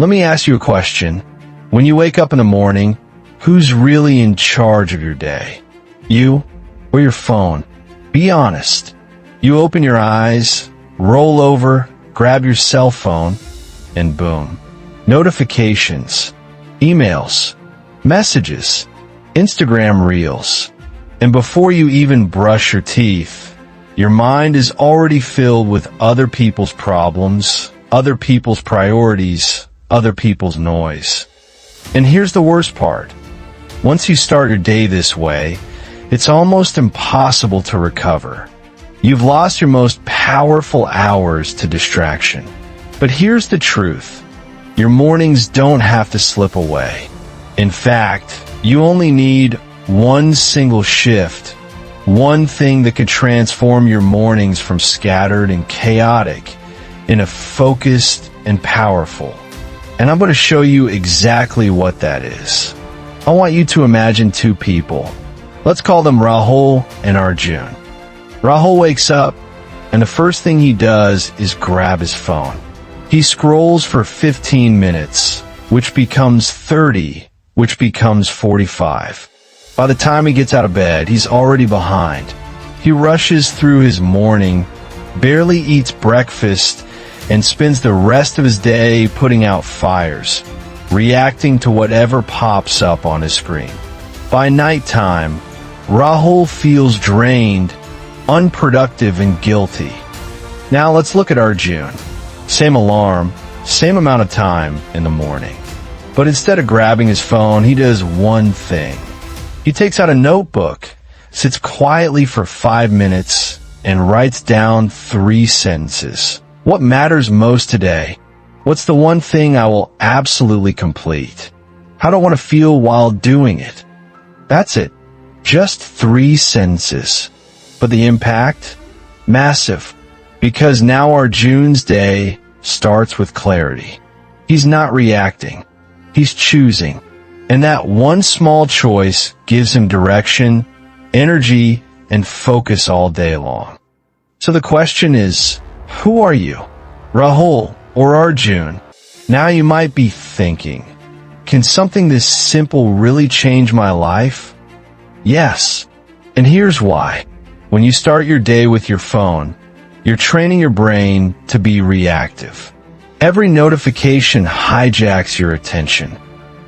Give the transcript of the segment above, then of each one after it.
Let me ask you a question. When you wake up in the morning, who's really in charge of your day? You or your phone? Be honest. You open your eyes, roll over, grab your cell phone, and boom. Notifications, emails, messages, Instagram reels. And before you even brush your teeth, your mind is already filled with other people's problems, other people's priorities, other people's noise. And here's the worst part. Once you start your day this way, it's almost impossible to recover. You've lost your most powerful hours to distraction. But here's the truth. Your mornings don't have to slip away. In fact, you only need one single shift, one thing that could transform your mornings from scattered and chaotic into focused and powerful. And I'm going to show you exactly what that is. I want you to imagine two people. Let's call them Rahul and Arjun. Rahul wakes up, and the first thing he does is grab his phone. He scrolls for 15 minutes, which becomes 30, which becomes 45. By the time he gets out of bed, he's already behind. He rushes through his morning, barely eats breakfast, and spends the rest of his day putting out fires, reacting to whatever pops up on his screen. By nighttime, Rahul feels drained, unproductive, and guilty. Now let's look at Arjun. Same alarm, same amount of time in the morning. But instead of grabbing his phone, he does one thing. He takes out a notebook, sits quietly for 5 minutes, and writes down 3 sentences. What matters most today? What's the one thing I will absolutely complete? How do I want to feel while doing it? That's it. Just 3 sentences. But the impact? Massive. Because now Arjun's day starts with clarity. He's not reacting. He's choosing. And that one small choice gives him direction, energy, and focus all day long. So the question is, who are you? Rahul or Arjun? Now you might be thinking, can something this simple really change my life? Yes. And here's why. When you start your day with your phone, you're training your brain to be reactive. Every notification hijacks your attention.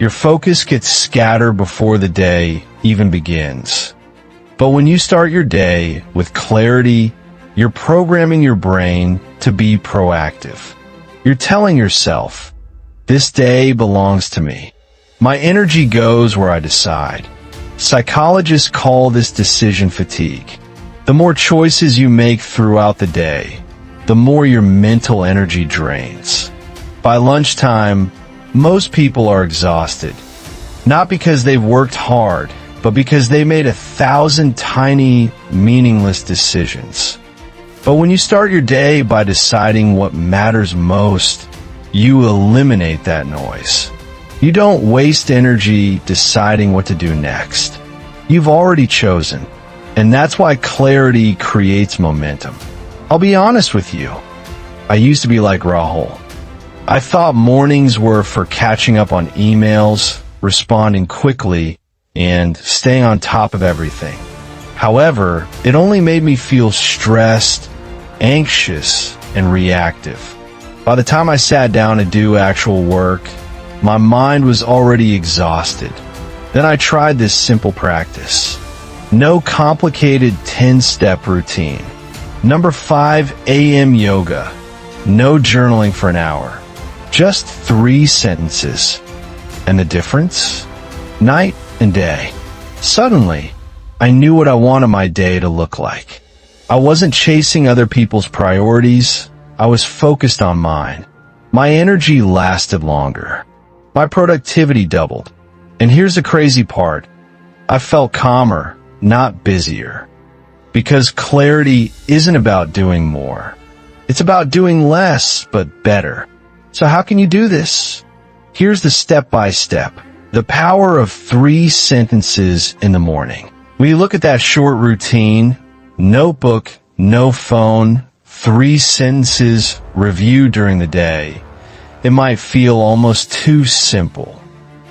Your focus gets scattered before the day even begins. But when you start your day with clarity, you're programming your brain to be proactive. You're telling yourself, this day belongs to me. My energy goes where I decide. Psychologists call this decision fatigue. The more choices you make throughout the day, the more your mental energy drains. By lunchtime, most people are exhausted. Not because they've worked hard, but because they made 1,000 tiny, meaningless decisions. But when you start your day by deciding what matters most, you eliminate that noise. You don't waste energy deciding what to do next. You've already chosen. And that's why clarity creates momentum. I'll be honest with you. I used to be like Rahul. I thought mornings were for catching up on emails, responding quickly, and staying on top of everything. However, it only made me feel stressed, anxious, and reactive. By the time I sat down to do actual work, my mind was already exhausted. Then I tried this simple practice. No complicated 10-step routine. Number 5 a.m. yoga. No journaling for an hour. Just 3 sentences. And the difference? Night and day. Suddenly, I knew what I wanted my day to look like. I wasn't chasing other people's priorities. I was focused on mine. My energy lasted longer. My productivity doubled. And here's the crazy part. I felt calmer, not busier. Because clarity isn't about doing more. It's about doing less, but better. So how can you do this? Here's the step-by-step. The power of 3 sentences in the morning. When you look at that short routine, notebook, no phone, 3 sentences, review during the day, it might feel almost too simple.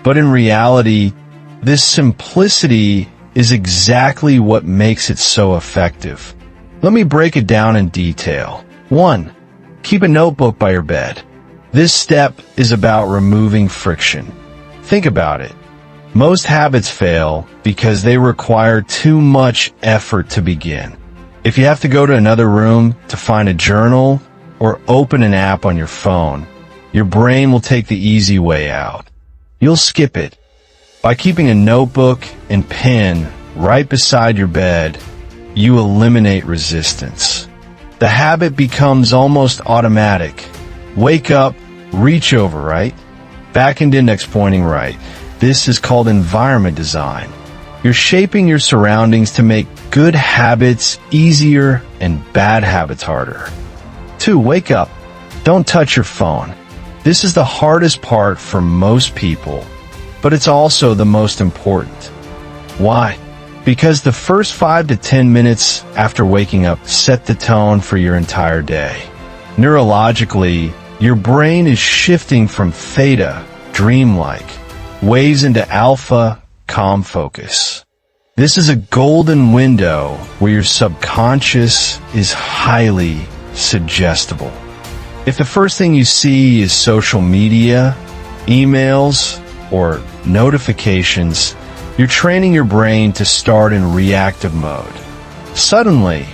But in reality, this simplicity is exactly what makes it so effective. Let me break it down in detail. 1. Keep a notebook by your bed. This step is about removing friction. Think about it. Most habits fail because they require too much effort to begin. If you have to go to another room to find a journal or open an app on your phone, your brain will take the easy way out. You'll skip it. By keeping a notebook and pen right beside your bed, you eliminate resistance. The habit becomes almost automatic. Wake up, reach over, right? Back and index pointing right. This is called environment design. You're shaping your surroundings to make good habits easier and bad habits harder. 2. Wake up. Don't touch your phone. This is the hardest part for most people, but it's also the most important. Why? Because the first 5 to 10 minutes after waking up set the tone for your entire day. Neurologically, your brain is shifting from theta, dreamlike, waves into alpha, calm focus. This is a golden window where your subconscious is highly suggestible. If the first thing you see is social media, emails, or notifications, you're training your brain to start in reactive mode. Suddenly,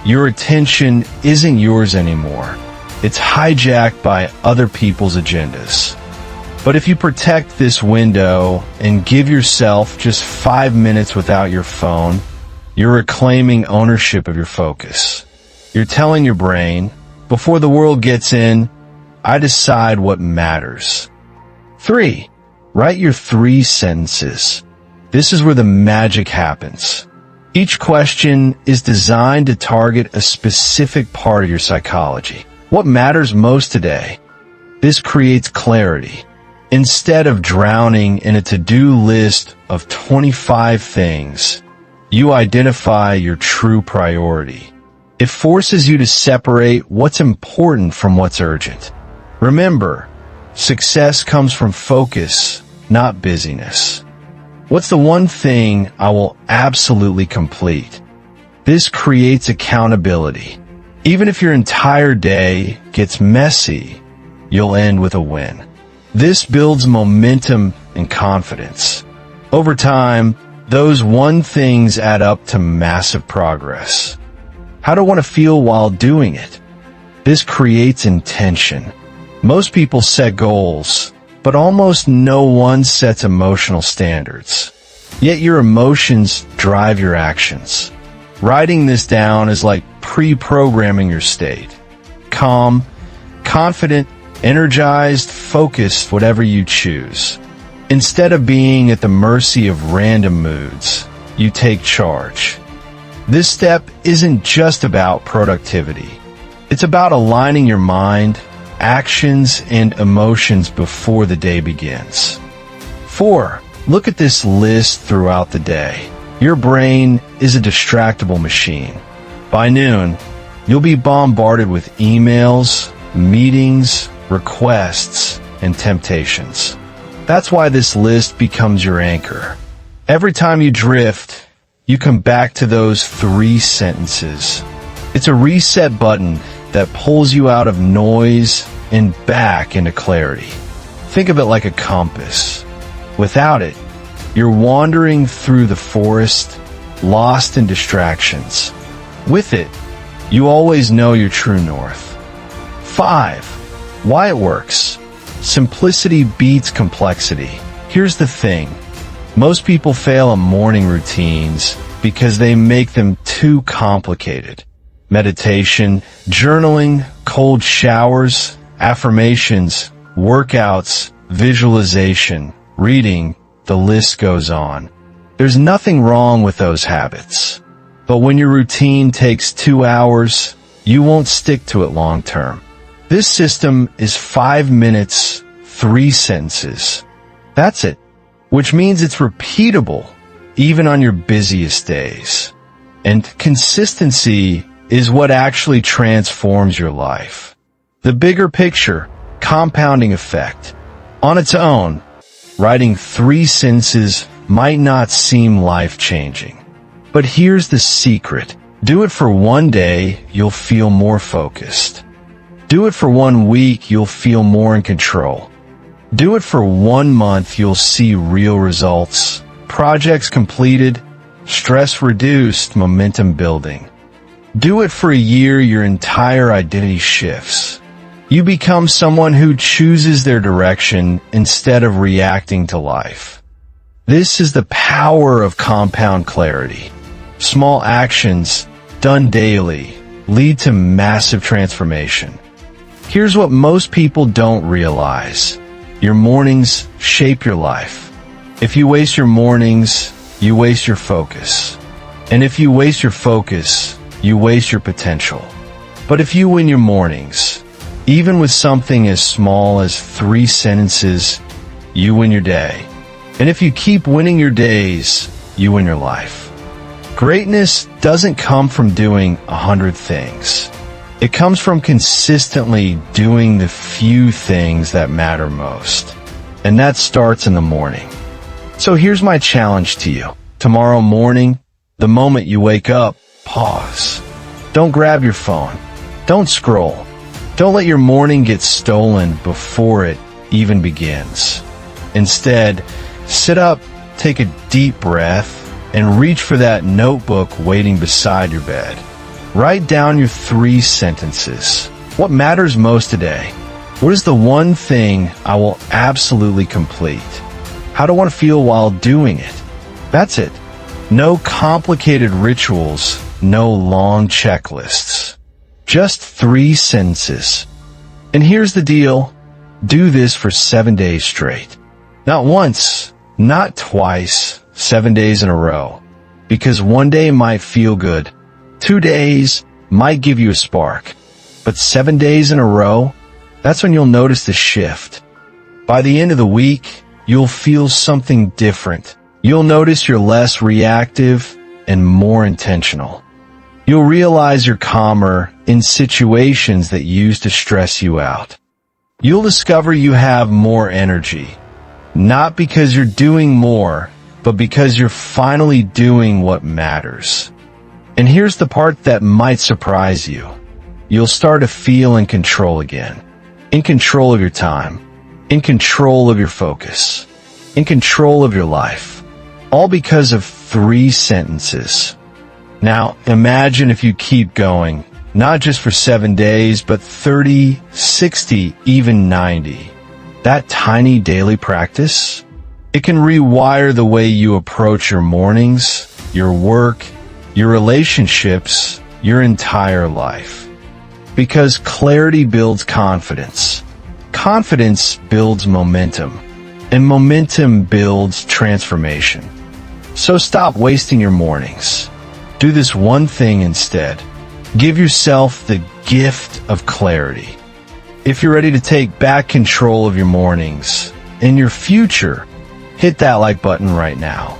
your attention isn't yours anymore. It's hijacked by other people's agendas. But if you protect this window and give yourself just 5 minutes without your phone, you're reclaiming ownership of your focus. You're telling your brain, before the world gets in, I decide what matters. 3. Write your 3 sentences. This is where the magic happens. Each question is designed to target a specific part of your psychology. What matters most today? This creates clarity. Instead of drowning in a to-do list of 25 things, you identify your true priority. It forces you to separate what's important from what's urgent. Remember, success comes from focus, not busyness. What's the one thing I will absolutely complete? This creates accountability. Even if your entire day gets messy, you'll end with a win. This builds momentum and confidence. Over time, those one things add up to massive progress. How do I want to feel while doing it? This creates intention. Most people set goals, but almost no one sets emotional standards. Yet your emotions drive your actions. Writing this down is like pre-programming your state. Calm, confident, energized, focused, whatever you choose. Instead of being at the mercy of random moods, you take charge. This step isn't just about productivity. It's about aligning your mind, actions, and emotions before the day begins. 4. Look at this list throughout the day. Your brain is a distractible machine. By noon, you'll be bombarded with emails, meetings, requests, and temptations. That's why this list becomes your anchor. Every time you drift, you come back to those 3 sentences. It's a reset button that pulls you out of noise and back into clarity. Think of it like a compass. Without it, you're wandering through the forest, lost in distractions. With it, you always know your true north. 5. Why it works. Simplicity beats complexity. Here's the thing. Most people fail at morning routines because they make them too complicated. Meditation, journaling, cold showers, affirmations, workouts, visualization, reading, the list goes on. There's nothing wrong with those habits. But when your routine takes 2 hours, you won't stick to it long term. This system is 5 minutes, 3 sentences. That's it. Which means it's repeatable, even on your busiest days. And consistency is what actually transforms your life. The bigger picture, Compounding effect. On its own, writing 3 sentences might not seem life-changing. But here's the secret. Do it for 1 day, you'll feel more focused. Do it for 1 week, you'll feel more in control. Do it for 1 month, you'll see real results. Projects completed, stress reduced, momentum building. Do it for a year, your entire identity shifts. You become someone who chooses their direction instead of reacting to life. This is the power of compound clarity. Small actions, done daily, lead to massive transformation. Here's what most people don't realize. Your mornings shape your life. If you waste your mornings, you waste your focus. And if you waste your focus, you waste your potential. But if you win your mornings, even with something as small as 3 sentences, you win your day. And if you keep winning your days, you win your life. Greatness doesn't come from doing 100 things. It comes from consistently doing the few things that matter most. And that starts in the morning. So here's my challenge to you. Tomorrow morning, the moment you wake up, pause. Don't grab your phone. Don't scroll. Don't let your morning get stolen before it even begins. Instead, sit up, take a deep breath, and reach for that notebook waiting beside your bed. Write down your 3 sentences. What matters most today? What is the one thing I will absolutely complete? How do I want to feel while doing it? That's it. No complicated rituals, no long checklists. Just 3 sentences. And here's the deal. Do this for 7 days straight. Not once, not twice, 7 days in a row. Because 1 day might feel good. 2 days might give you a spark. But 7 days in a row, that's when you'll notice the shift. By the end of the week, you'll feel something different. You'll notice you're less reactive and more intentional. You'll realize you're calmer in situations that used to stress you out. You'll discover you have more energy. Not because you're doing more, but because you're finally doing what matters. And here's the part that might surprise you. You'll start to feel in control again. In control of your time. In control of your focus. In control of your life. All because of 3 sentences. Now, imagine if you keep going, not just for 7 days, but 30, 60, even 90. That tiny daily practice, it can rewire the way you approach your mornings, your work, your relationships, your entire life. Because clarity builds confidence. Confidence builds momentum. And momentum builds transformation. So stop wasting your mornings. Do this one thing instead. Give yourself the gift of clarity. If you're ready to take back control of your mornings and your future, hit that like button right now.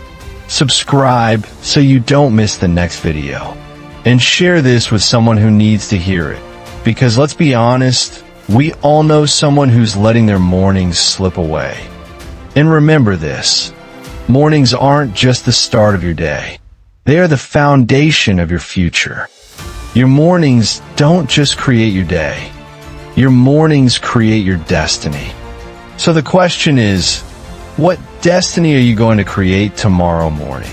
Subscribe so you don't miss the next video. And share this with someone who needs to hear it. Because let's be honest, we all know someone who's letting their mornings slip away. And remember this, mornings aren't just the start of your day. They are the foundation of your future. Your mornings don't just create your day. Your mornings create your destiny. So the question is, what destiny are you going to create tomorrow morning?